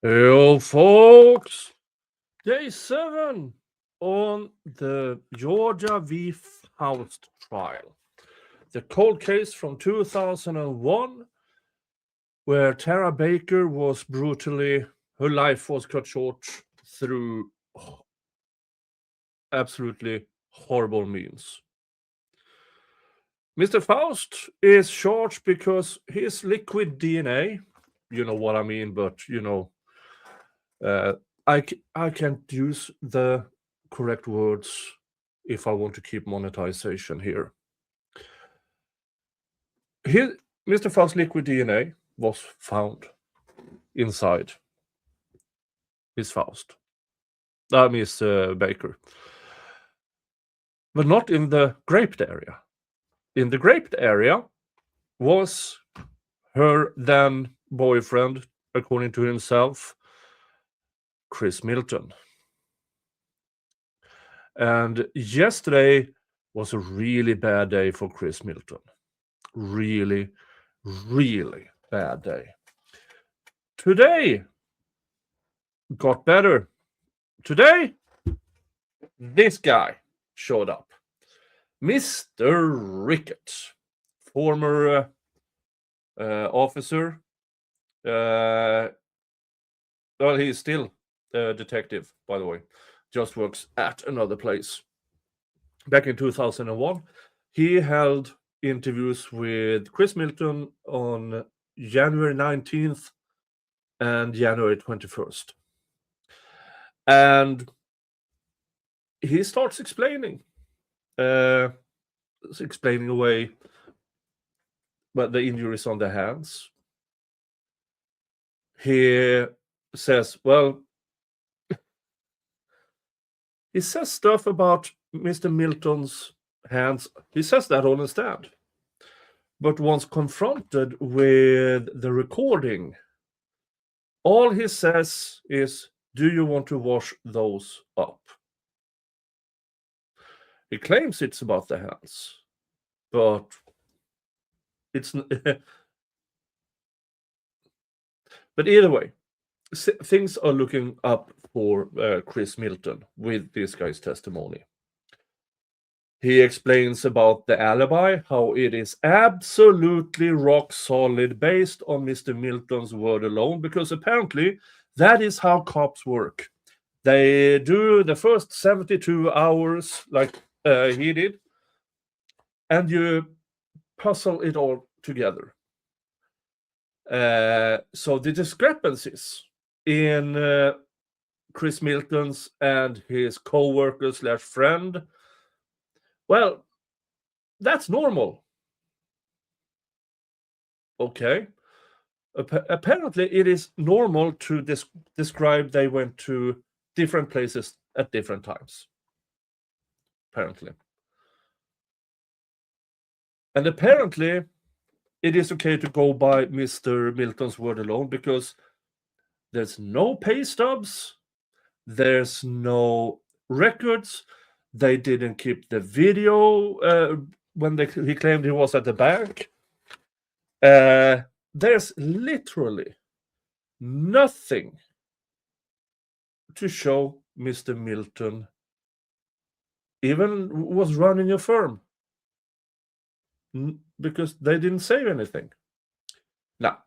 Hello, folks. Day 7 on the Georgia v. Faust trial. The cold case from 2001, where Tara Baker was her life was cut short through absolutely horrible means. Mr. Faust is charged because his liquid DNA, you know what I mean, but I can't use the correct words if I want to keep monetization here. Mr. Faust's liquid DNA was found inside Miss Faust. Miss Baker. But not in the graped area. In the graped area was her then boyfriend, according to himself, Chris Milton. And yesterday was a really bad day for Chris Milton. Really, really bad day. Today got better. Today, this guy showed up. Mr. Rickett, former officer. Well, he's still a detective, by the way. Just works at another place. Back in 2001, he held interviews with Chris Milton on January 19th and January 21st. And he starts explaining away but the injuries on the hands. He says, he says stuff about Mr. Milton's hands. He says that on the stand. But once confronted with the recording, all he says is, "Do you want to wash those up?" He claims it's about the hands, but it's but either way, things are looking up for Chris Milton with this guy's testimony. He explains about the alibi, how it is absolutely rock solid based on Mr. Milton's word alone, because apparently that is how cops work. They do the first 72 hours like he did, and you puzzle it all together. So the discrepancies in Chris Milton's and his co-worker / friend, well, that's normal. Okay. Apparently, it is normal to describe they went to different places at different times. Apparently. And apparently, it is okay to go by Mr. Milton's word alone because there's no pay stubs, there's no records, they didn't keep the video when he claimed he was at the bank. There's literally nothing to show Mr. Milton even was running a firm because they didn't say anything. Now,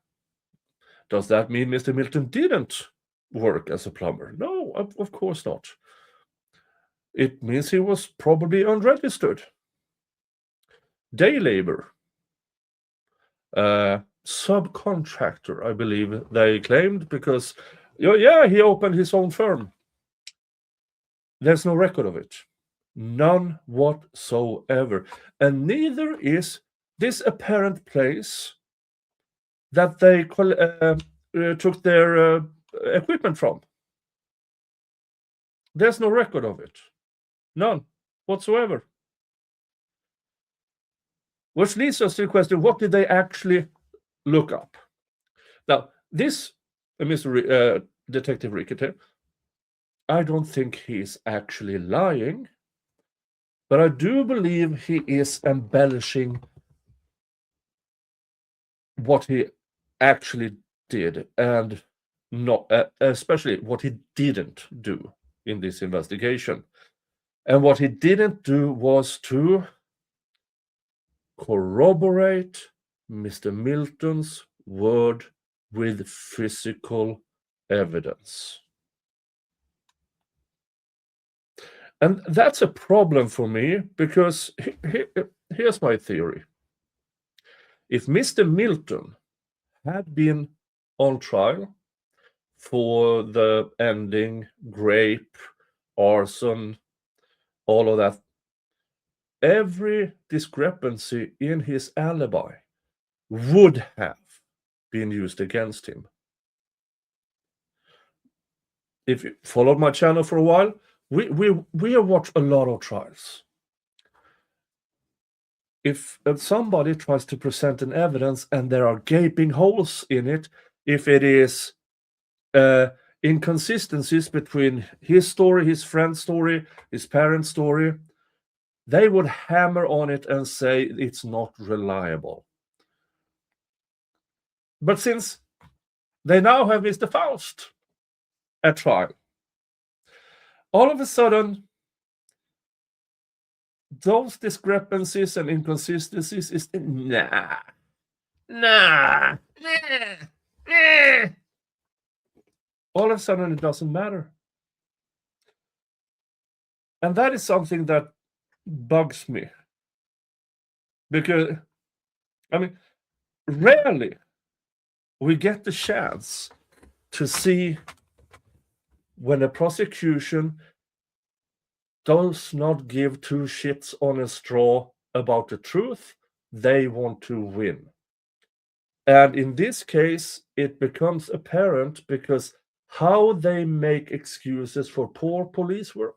does that mean Mr. Milton didn't work as a plumber? No, of course not. It means he was probably unregistered. Day labor. Subcontractor, I believe they claimed, because he opened his own firm. There's no record of it. None whatsoever. And neither is this apparent place that they took their equipment from. There's no record of it. None whatsoever. Which leads us to the question, what did they actually look up? Now, this Mr. Detective Ricket, I don't think he's actually lying, but I do believe he is embellishing what he actually did. And not, especially what he didn't do in this investigation. And what he didn't do was to corroborate Mr. Milton's word with physical evidence. And that's a problem for me because here's my theory. If Mr. Milton had been on trial for the ending, grape, arson, all of that, every discrepancy in his alibi would have been used against him. If you followed my channel for a while, we have watched a lot of trials. If somebody tries to present an evidence and there are gaping holes in it, if it is inconsistencies between his story, his friend's story, his parents' story, they would hammer on it and say it's not reliable. But since they now have Mr. Faust at trial, all of a sudden, those discrepancies and inconsistencies is nah. All of a sudden, it doesn't matter. And that is something that bugs me. Because, I mean, rarely we get the chance to see when a prosecution does not give two shits on a straw about the truth, they want to win. And in this case, it becomes apparent because how they make excuses for poor police work,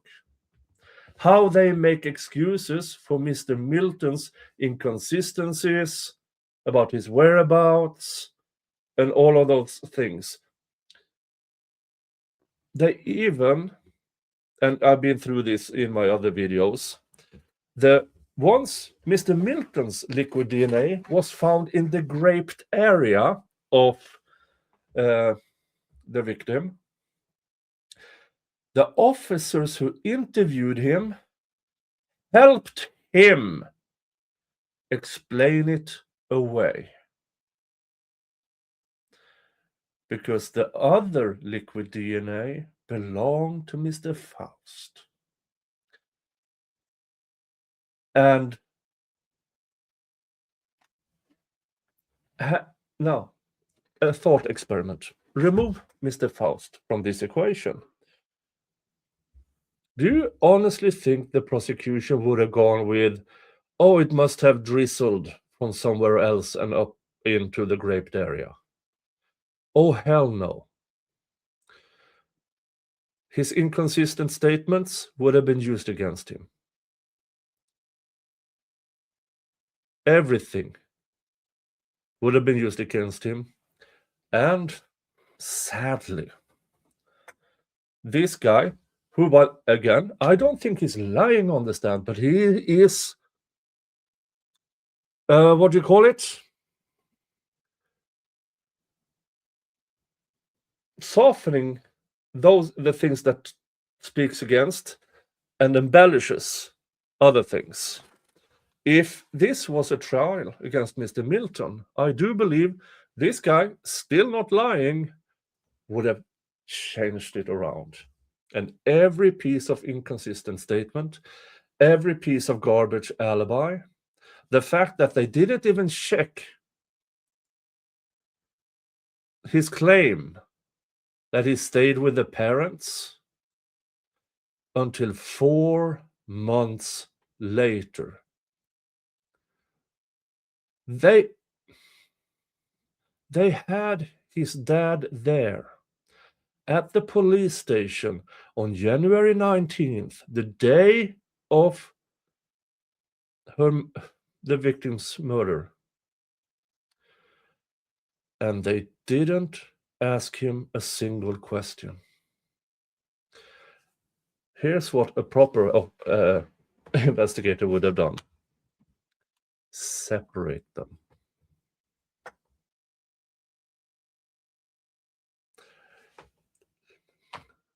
how they make excuses for Mr. Milton's inconsistencies about his whereabouts, and all of those things. They even, and I've been through this in my other videos, once Mr. Milton's liquid DNA was found in the graped area of the victim, the officers who interviewed him helped him explain it away. Because the other liquid DNA belonged to Mr. Faust. And now, a thought experiment. Remove Mr. Faust from this equation. Do you honestly think the prosecution would have gone with, oh, it must have drizzled from somewhere else and up into the graped area? Oh, hell no. His inconsistent statements would have been used against him. Everything would have been used against him. And sadly, this guy, who, but again, I don't think he's lying on the stand, but he is, what do you call it? Softening the things that speaks against and embellishes other things. If this was a trial against Mr. Milton, I do believe this guy, still not lying, would have changed it around. And every piece of inconsistent statement, every piece of garbage alibi, the fact that they didn't even check his claim that he stayed with the parents until 4 months later. They had his dad there at the police station on January 19th, the day of the victim's murder. And they didn't ask him a single question. Here's what a proper investigator would have done. Separate them.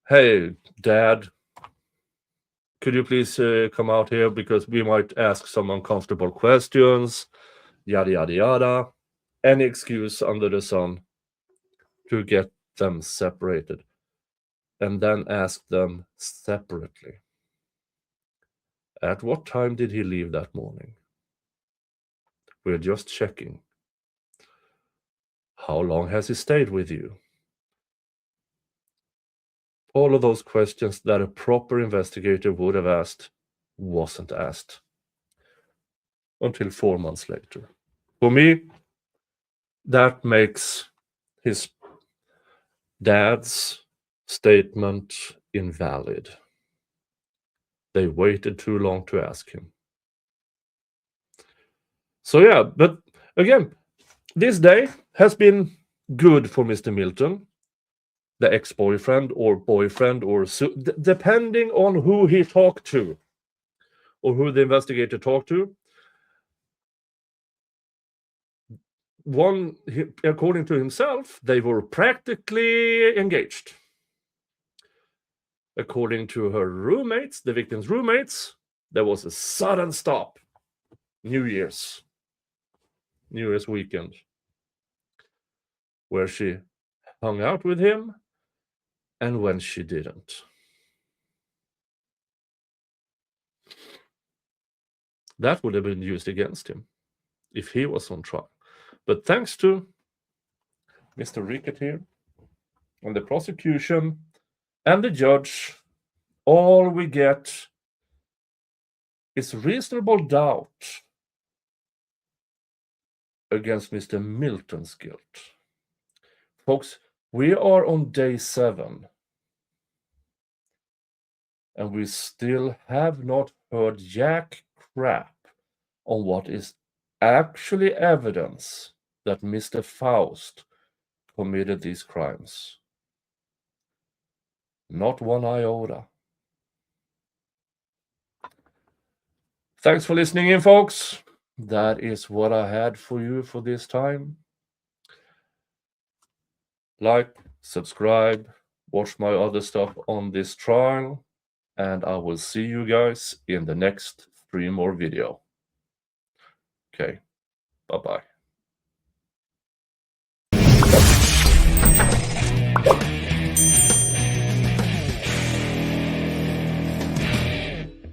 Hey, Dad, could you please come out here because we might ask some uncomfortable questions, yada yada yada. Any excuse under the sun to get them separated, and then ask them separately. At what time did he leave that morning? We're just checking. How long has he stayed with you? All of those questions that a proper investigator would have asked wasn't asked until 4 months later. For me, that makes his dad's statement invalid. They waited too long to ask him. So yeah, but again, this day has been good for Mr. Milton, the ex-boyfriend or boyfriend, or depending on who he talked to or who the investigator talked to. According to himself, they were practically engaged. According to her roommates, the victim's roommates, there was a sudden stop. New Year's weekend, where she hung out with him and when she didn't. That would have been used against him if he was on trial. But thanks to Mr. Rickett here, and the prosecution, and the judge, all we get is reasonable doubt against Mr. Milton's guilt. Folks, we are on day 7, and we still have not heard jack crap on what is actually evidence that Mr. Faust committed these crimes. Not one iota. Thanks for listening in, folks. That is what I had for you for this time. Like, subscribe, watch my other stuff on this trial, and I will see you guys in the next stream or video. Okay, bye-bye.